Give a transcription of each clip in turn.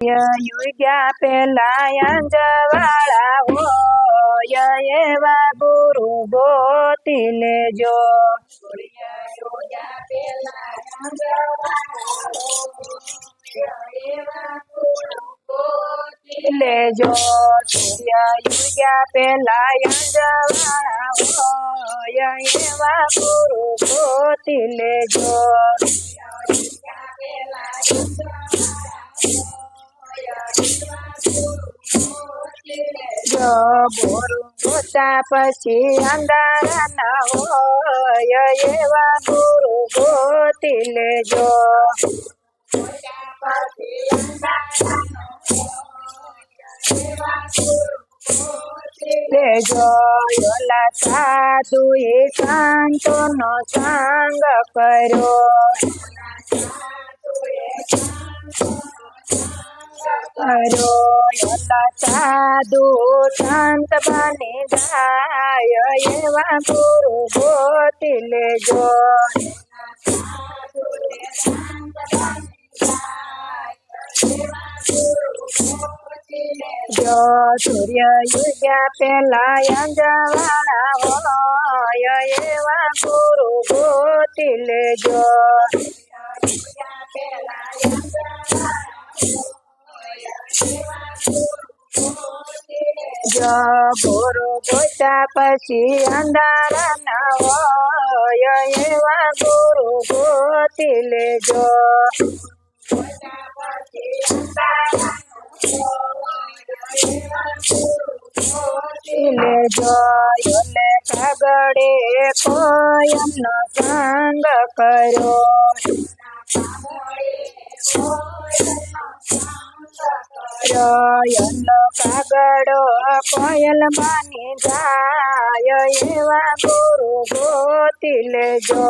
યુગ્યા પેલા અંજવાળા હોય એવા ગુરુ ગોતી લેજો. લેજો સૂર્ય યુગ્યા પેલા અંજવાળા હોય એવા ગુરુ ગોતી લેજો. જો બોરું ગોતા પછી અંધારા ના હોય એવા ગુરુ ગોતી લેજો. લેજો ઓલા સાધુ એ સંતો નો સંગ કર્યો. ઓલા સાધુ સંત બની જાય એવા ગુરુ ગોતી લેજો. જો સૂર્ય યુગ્યા પેલા અંજવાળા હોય એવા ગુરુ ગોતી લેજો. જો ગુરુ ગોતા પછી અંધારા ના હોય એવા ગુરુ ગોતી લેજો. લેજો ઓલે કાગડે કોયમનો સંગ કર્યો. યલો કાગડો કોયલ બની જાય એવા ગુરુ ગોતી લેજો.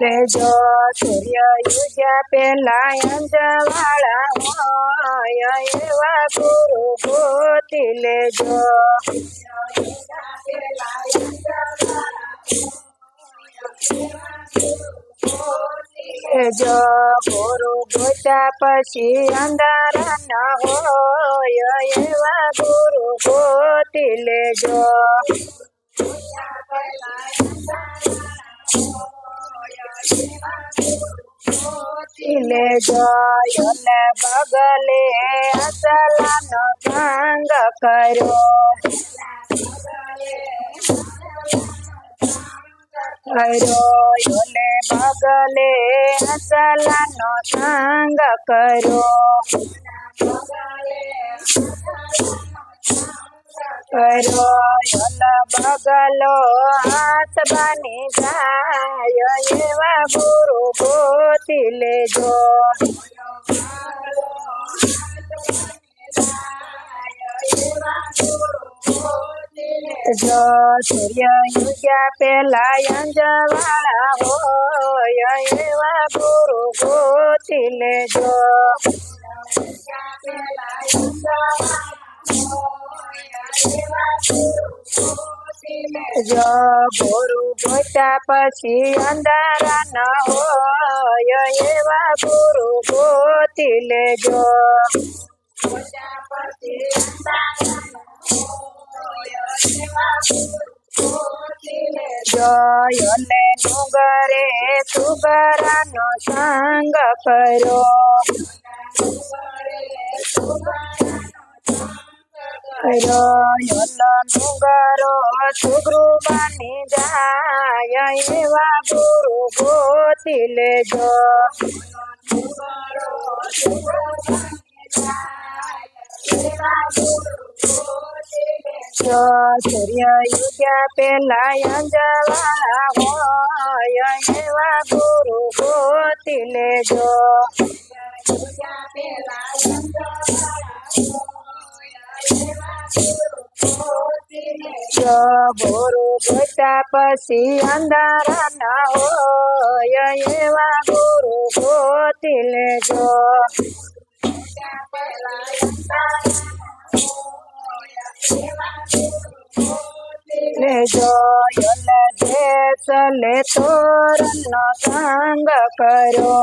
લેજો સૂર્ય યુગ્યા પેલા અંજવાળા હોય એવા ગુરુ ગોતી લેજો. લેજો ગુરુ ગોતા પછી અંધારા ના હોય એવા ગુરુ ગોતી લેજો. લેજો ઓલે બગલે અસલાનો સંગ કર્યો. ઓલે બગલે અસલાનો સંગ કર્યો. ઓલા બગલો હાથ બની જાય એવા ગુરુ ગોતી લેજો. જો સૂર્ય યુગ્યા પેલા અંજવાળા હોય એવા ગુરુ ગોતી લેજો. જો ગુરુ ગોતા પછી અંધારા ના હોય એવા ગુરુ ગોતી લેજો. જો ઓલે નુગરે સુગરાનો સંગ કર્યો. ઓલો નુગરો સુગરુ બની જાય એવા ગુરુ ગોતી લેજો. જો સૂર્ય યુગ્યા પેલા અંજવાળા હોય એવા ગુરુ ગોતી લેજો. જો ગુરુ ગોતા પછી અંધારા ના હોય એવા ગુરુ ગોતી લેજો. લેજો યલજે ચલે તોરણનો સંગ કર્યો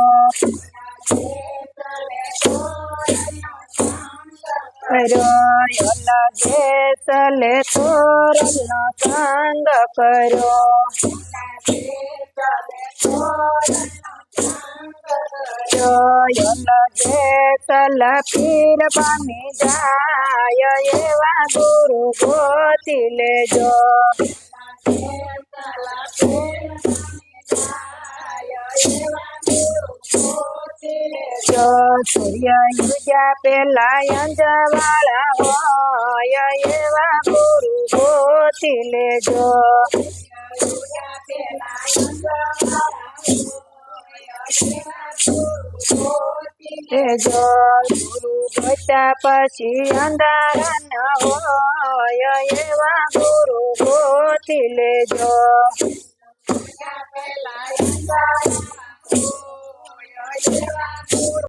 યલજે ચલે તોરણનો સંગ કર્યો યલજે ચલ પીર પામી જાય એવા ગુરુ ગોતી લેજો સૂર્ય યુજા પેલા અંજવાળા હોય એવા ગુરુ ગોતી લેજો ગુરુ ગોત્યા પછી અંધારા ન હોય એવા ગુરુ ગોતી લેજો ગુરુ